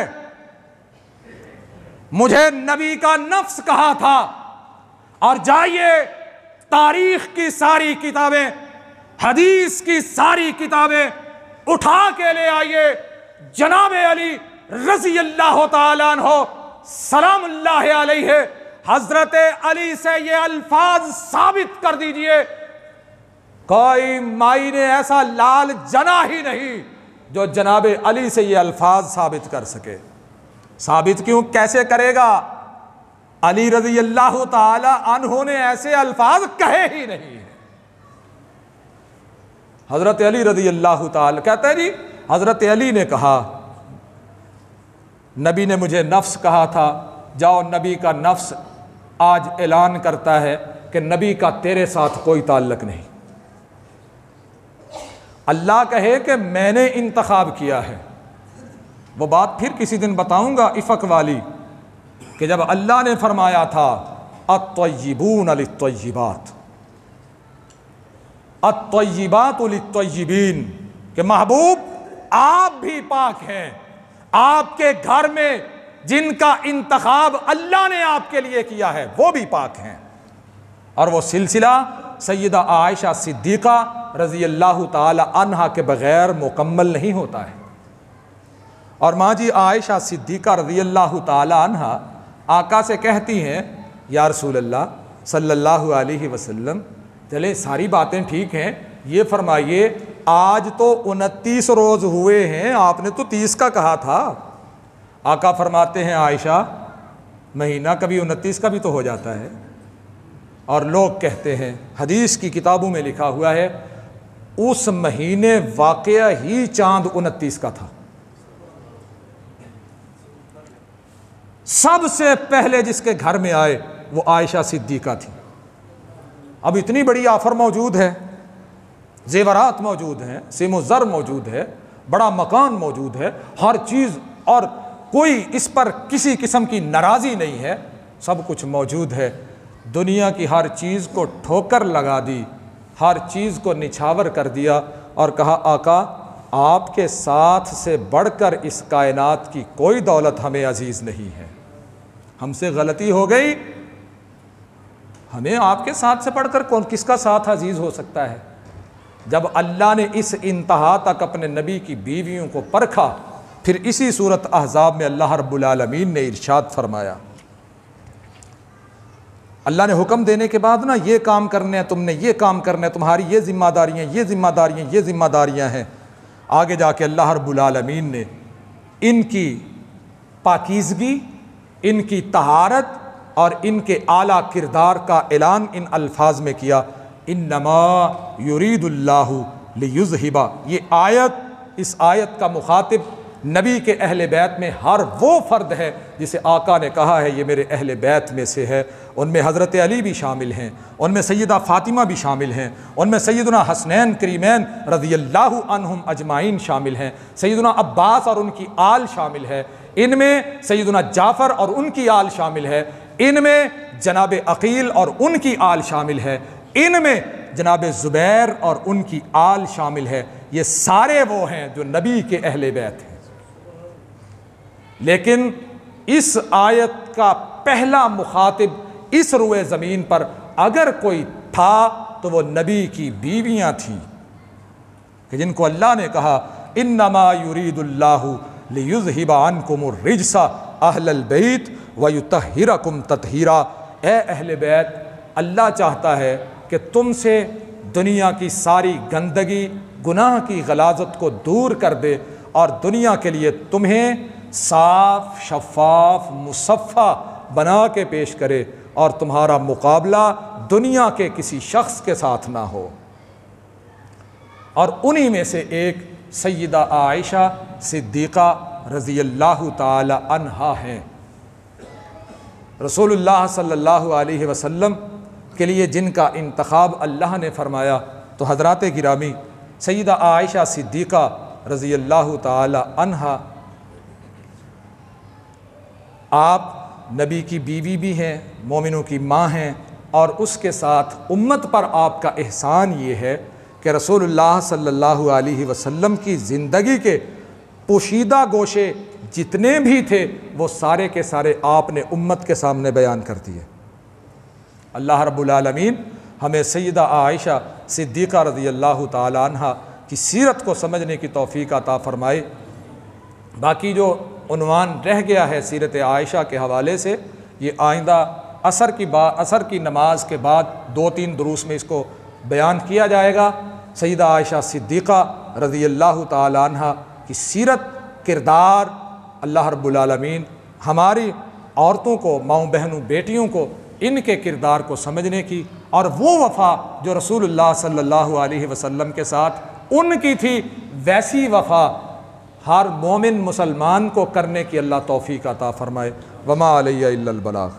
[SPEAKER 2] مجھے نبی کا نفس کہا تھا۔ اور جائیے تاریخ کی ساری کتابیں، حدیث کی ساری کتابیں اٹھا کے لے آئیے، جناب علی رضی اللہ تعالیٰ عنہ سلام اللہ علیہ حضرت علی سے یہ الفاظ ثابت کر دیجئے، کوئی مائی نے ایسا لال جنا ہی نہیں جو جناب علی سے یہ الفاظ ثابت کر سکے۔ ثابت کیوں کیسے کرے گا؟ علی رضی اللہ تعالی عنہ نے ایسے الفاظ کہے ہی نہیں۔ حضرت علی رضی اللہ تعالی کہتا ہے جی حضرت علی نے کہا نبی نے مجھے نفس کہا تھا، جاؤ نبی کا نفس آج اعلان کرتا ہے کہ نبی کا تیرے ساتھ کوئی تعلق نہیں۔ اللہ کہے کہ میں نے انتخاب کیا ہے، وہ بات پھر کسی دن بتاؤں گا افق والی، کہ جب اللہ نے فرمایا تھا الطیبون للطیبات، الطیبات للطیبین، کہ محبوب آپ بھی پاک ہیں، آپ کے گھر میں جن کا انتخاب اللہ نے آپ کے لیے کیا ہے وہ بھی پاک ہیں۔ اور وہ سلسلہ سیدہ عائشہ صدیقہ رضی اللہ تعالی عنہا کے بغیر مکمل نہیں ہوتا ہے۔ اور ماں جی عائشہ صدیقہ رضی اللہ تعالی عنہا آقا سے کہتی ہیں یا رسول اللہ صلی اللہ علیہ وسلم، چلے ساری باتیں ٹھیک ہیں، یہ فرمائیے آج تو 29 روز ہوئے ہیں، آپ نے تو 30 کا کہا تھا۔ آقا فرماتے ہیں عائشہ مہینہ کبھی 29 کا بھی تو ہو جاتا ہے۔ اور لوگ کہتے ہیں حدیث کی کتابوں میں لکھا ہوا ہے اس مہینے واقعہ ہی چاند 29 کا تھا۔ سب سے پہلے جس کے گھر میں آئے وہ عائشہ صدیقہ تھی۔ اب اتنی بڑی آفر موجود ہے، زیورات موجود ہیں، سیم و زر موجود ہے، بڑا مکان موجود ہے، ہر چیز، اور کوئی اس پر کسی قسم کی ناراضی نہیں ہے، سب کچھ موجود ہے۔ دنیا کی ہر چیز کو ٹھوکر لگا دی، ہر چیز کو نچھاور کر دیا اور کہا آقا آپ کے ساتھ سے بڑھ کر اس کائنات کی کوئی دولت ہمیں عزیز نہیں ہے، ہم سے غلطی ہو گئی، ہمیں آپ کے ساتھ سے بڑھ کر کس کا ساتھ عزیز ہو سکتا ہے۔ جب اللہ نے اس انتہا تک اپنے نبی کی بیویوں کو پرکھا، پھر اسی صورت احزاب میں اللہ رب العالمین نے ارشاد فرمایا، اللہ نے حکم دینے کے بعد نا یہ کام کرنے ہیں، تم نے یہ کام کرنا ہے، تمہاری یہ ذمہ داریاں، یہ ذمہ داریاں، یہ ذمہ داریاں ہیں، آگے جا کے اللہ رب العالمین نے ان کی پاکیزگی، ان کی طہارت اور ان کے اعلیٰ کردار کا اعلان ان الفاظ میں کیا، انما یرید اللہ لیذہب، یہ آیت، اس آیت کا مخاطب نبی کے اہل بیت میں ہر وہ فرد ہے جسے آقا نے کہا ہے یہ میرے اہل بیت میں سے ہے۔ ان میں حضرت علی بھی شامل ہیں، ان میں سیدہ فاطمہ بھی شامل ہیں، ان میں سیدنا حسنین کریمین رضی اللہ عنہم اجمعین شامل ہیں، سیدنا عباس اور ان کی آل شامل ہے، ان میں سیدنا جعفر اور ان کی آل شامل ہے، ان میں جناب عقیل اور ان کی آل شامل ہے، ان میں جناب زبیر اور ان کی آل شامل ہے۔ یہ سارے وہ ہیں جو نبی کے اہل بیت ہیں۔ لیکن اس آیت کا پہلا مخاطب اس روئے زمین پر اگر کوئی تھا تو وہ نبی کی بیویاں تھیں، کہ جن کو اللہ نے کہا انما یرید اللہ لیذہب عنکم الرجس اہل البیت ویطہرکم تطہیرا۔ اے اہل بیت، اللہ چاہتا ہے کہ تم سے دنیا کی ساری گندگی، گناہ کی غلاظت کو دور کر دے اور دنیا کے لیے تمہیں صاف، شفاف، مصفہ بنا کے پیش کرے، اور تمہارا مقابلہ دنیا کے کسی شخص کے ساتھ نہ ہو۔ اور انہی میں سے ایک سیدہ عائشہ صدیقہ رضی اللہ تعالی عنہا ہیں۔ رسول اللہ صلی اللہ علیہ وسلم کے لیے جن کا انتخاب اللہ نے فرمایا، تو حضرات گرامی سیدہ عائشہ صدیقہ رضی اللہ تعالی عنہا، آپ نبی کی بیوی بھی ہیں، مومنوں کی ماں ہیں، اور اس کے ساتھ امت پر آپ کا احسان یہ ہے کہ رسول اللہ صلی اللہ علیہ وسلم کی زندگی کے پوشیدہ گوشے جتنے بھی تھے وہ سارے کے سارے آپ نے امت کے سامنے بیان کر دیے۔ اللہ رب العالمین ہمیں سیدہ عائشہ صدیقہ رضی اللہ تعالی عنہ کی سیرت کو سمجھنے کی توفیق عطا فرمائے۔ باقی جو عنوان رہ گیا ہے سیرت عائشہ کے حوالے سے، یہ آئندہ عصر کی نماز کے بعد 2-3 دروس میں اس کو بیان کیا جائے گا۔ سیدہ عائشہ صدیقہ رضی اللہ تعالی عنہ کی سیرت، کردار، اللہ رب العالمین ہماری عورتوں کو، ماؤں بہنوں، بیٹیوں کو ان کے کردار کو سمجھنے کی، اور وہ وفا جو رسول اللہ صلی اللہ علیہ وسلم کے ساتھ ان کی تھی، ویسی وفا ہر مومن مسلمان کو کرنے کی اللہ توفیق عطا فرمائے۔ وما علیہ الا البلاغ۔